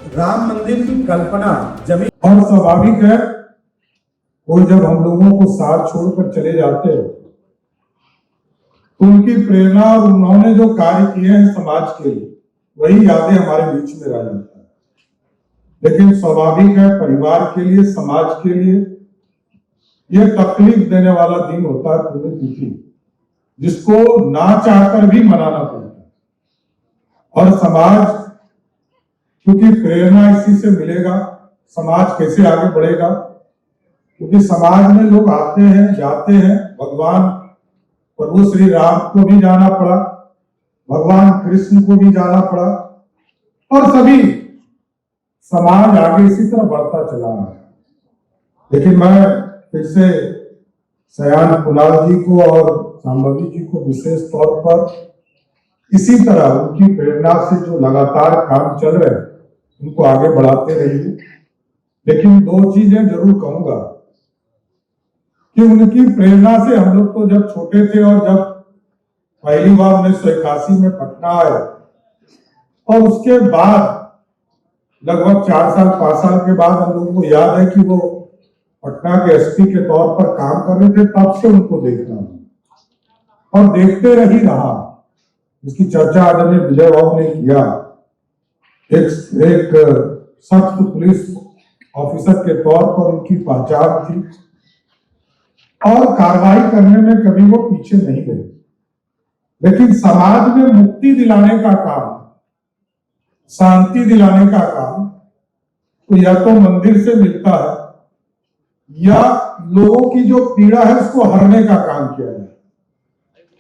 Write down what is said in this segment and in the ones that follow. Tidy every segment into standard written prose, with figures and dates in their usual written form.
राम मंदिर की कल्पना जमीन और स्वाभाविक है, वो जब हम लोगों को साथ छोड़कर चले जाते हैं तो उनकी प्रेरणा और उन्होंने जो कार्य किए हैं समाज के लिए, वही यादें हमारे बीच में रह जाती है। लेकिन स्वाभाविक है, परिवार के लिए, समाज के लिए यह तकलीफ देने वाला दिन होता है पुण्यतिथि, जिसको ना चाहकर भी मनाना पड़ता है। और समाज, क्योंकि प्रेरणा इसी से मिलेगा, समाज कैसे आगे बढ़ेगा, क्योंकि समाज में लोग आते हैं जाते हैं। भगवान प्रभु श्री राम को भी जाना पड़ा, भगवान कृष्ण को भी जाना पड़ा, और सभी समाज आगे इसी तरह बढ़ता चला है। लेकिन मैं फिर से सयान कुणाल जी को और संभवी जी को विशेष तौर पर इसी तरह उनकी प्रेरणा से जो लगातार काम चल रहे हैं उनको आगे बढ़ाते रहिए। लेकिन दो चीजें जरूर कहूंगा कि उनकी प्रेरणा से हम लोग तो जब छोटे थे और जब पहली बार 1981 में पटना आए और उसके बाद लगभग 4 साल 5 साल के बाद हम लोगों को याद है कि वो पटना के एसपी के तौर पर काम कर रहे थे, तब से उनको देख रहा हूं और देखते रही रहा। जिसकी चर्चा आदरणीय विजय बाबू ने किया, एक सख्त पुलिस ऑफिसर के तौर पर उनकी पहचान थी और कार्रवाई करने में कभी वो पीछे नहीं गए। लेकिन समाज में मुक्ति दिलाने का काम, शांति दिलाने का काम तो या तो मंदिर से मिलता है या लोगों की जो पीड़ा है उसको हरने का काम किया जाए।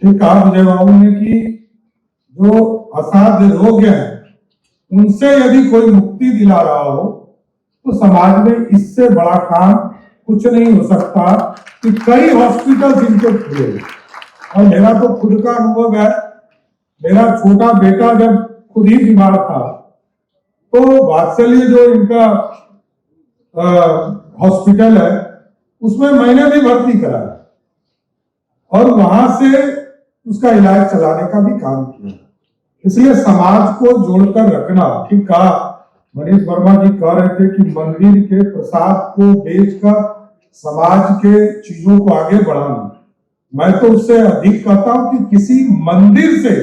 ठीक कहा विजय बाबू ने कि जो असाध्य रोग है उनसे यदि कोई मुक्ति दिला रहा हो तो समाज में इससे बड़ा काम कुछ नहीं हो सकता कि कई हॉस्पिटल इनके खुले। और मेरा तो खुद का अनुभव है, मेरा छोटा बेटा जब खुद ही बीमार था तो वात्सल्य जो इनका हॉस्पिटल है उसमें मैंने भी भर्ती कराया और वहां से उसका इलाज चलाने का भी काम किया। इसलिए समाज को जोड़कर रखना, ठीक कहा मनीष वर्मा जी कह रहे थे कि मंदिर के प्रसाद को बेचकर समाज के चीजों को आगे बढ़ाना। मैं तो उससे अधिक कहता हूं कि किसी मंदिर से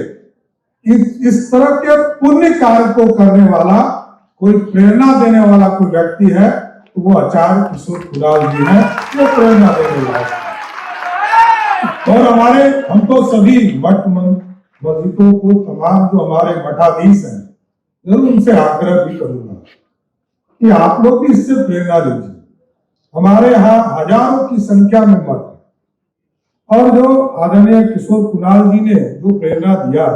इस तरह के पुण्य कार्य को करने वाला, कोई प्रेरणा देने वाला कोई व्यक्ति है तो वो आचार्य किशोर कुणाल जी है, वो प्रेरणा देने वाला। और हम तो सभी मठ मस्जिदों को, तमाम जो हमारे मठाधीश हैं, जरूर उनसे आग्रह भी करूंगा कि आप लोग भी इससे प्रेरणा लीजिए। हमारे यहाँ हजारों की संख्या में मठ, और जो आदरणीय किशोर कुणाल जी ने जो प्रेरणा दिया,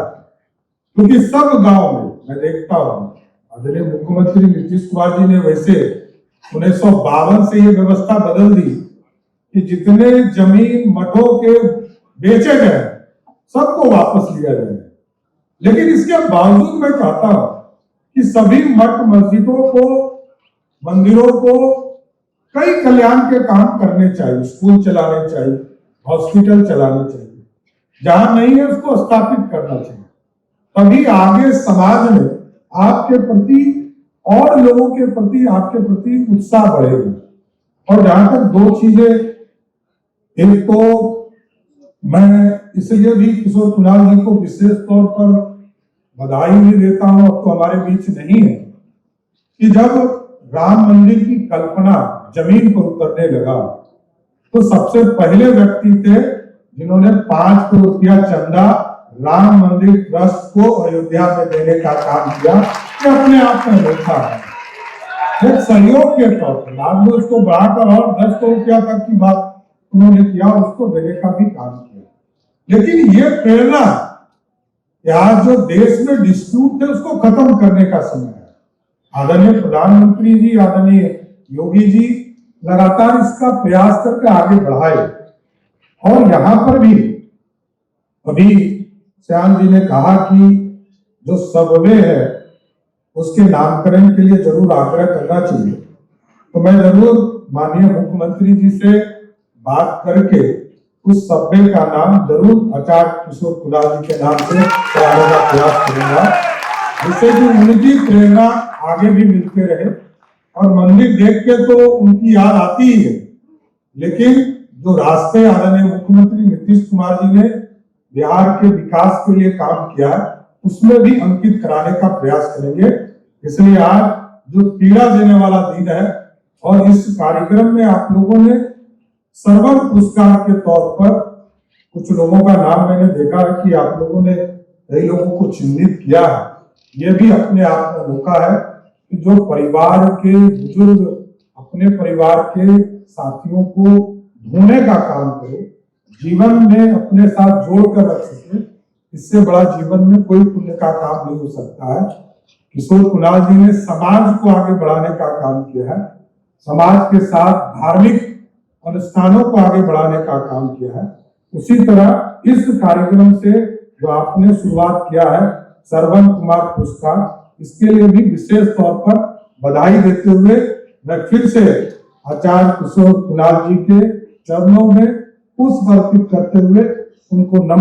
क्योंकि सब गांव में मैं देखता हूँ, आदरणीय मुख्यमंत्री नीतीश कुमार जी ने वैसे 1952 से ये व्यवस्था बदल दी कि जितने जमीन मठों के बेचे गए सबको वापस लिया जाए। लेकिन इसके बावजूद मैं कहता हूं कि सभी मठ मस्जिदों को, मंदिरों को कई कल्याण के काम करने चाहिए, स्कूल चलाने चाहिए, हॉस्पिटल चलाने चाहिए, जहां नहीं है उसको स्थापित करना चाहिए। तभी आगे समाज में आपके प्रति और लोगों के प्रति, आपके प्रति उत्साह बढ़ेगा। और जहां तक दो चीजें, एक तो मैं इसलिए भी किशोर कुणाल जी को विशेष तौर पर बधाई भी देता हूं, अब तो हमारे बीच नहीं है, कि जब राम मंदिर की कल्पना जमीन पर उतरने लगा तो सबसे पहले व्यक्ति थे जिन्होंने 5 करोड़ रुपया चंदा राम मंदिर ट्रस्ट को अयोध्या में देने का काम किया। ये अपने आप में होता है एक सहयोग के तौर पर। बाद में उसको बढ़ाकर और 10 करोड़ रुपया तक की बात उन्होंने किया, उसको देने का भी काम किया। लेकिन ये प्रेरणा, आज जो देश में डिस्प्यूट थे उसको खत्म करने का समय है। आदरणीय प्रधानमंत्री जी, आदरणीय योगी जी लगातार इसका प्रयास करके आगे बढ़ाए। और यहाँ पर भी अभी श्याम जी ने कहा कि जो सबवे है उसके नामकरण के लिए जरूर आग्रह करना चाहिए, तो मैं जरूर माननीय मुख्यमंत्री जी से बात करके उस सबवे का नाम जरूर आचार्य किशोर कुणाल जी के नाम से कराने का प्रयास करूंगा, जिससे कि उनकी प्रेरणा आगे भी मिलते रहे। और मंदिर देख के तो उनकी याद आती ही है, लेकिन जो रास्ते आदरणीय मुख्यमंत्री नीतीश कुमार जी ने बिहार के विकास के लिए काम किया है, उसमें भी अंकित कराने का प्रयास करेंगे। इसलिए आज जो पीड़ा देने वाला दिन है, और इस कार्यक्रम में आप लोगों ने सर्वन पुरस्कार के तौर पर कुछ लोगों का नाम मैंने देखा है कि आप लोगों ने कई लोगों को चिन्हित किया है। ये भी अपने आप में मौका है कि जो परिवार के बुजुर्ग अपने परिवार के साथियों को ढूंढने का काम करे, जीवन में अपने साथ जोड़ कर रख सके, इससे बड़ा जीवन में कोई पुण्य का काम नहीं हो सकता है। किशोर कुणाल जी ने समाज को आगे बढ़ाने का काम किया है, समाज के साथ धार्मिक अनुष्ठानों को आगे बढ़ाने का काम किया है। उसी तरह इस कार्यक्रम से जो आपने शुरुआत किया है श्रवण कुमार पुरस्कार, इसके लिए भी विशेष तौर पर बधाई देते हुए मैं फिर से आचार्य किशोर कुणाल जी के चरणों में पुष्प अर्पित करते हुए उनको नमन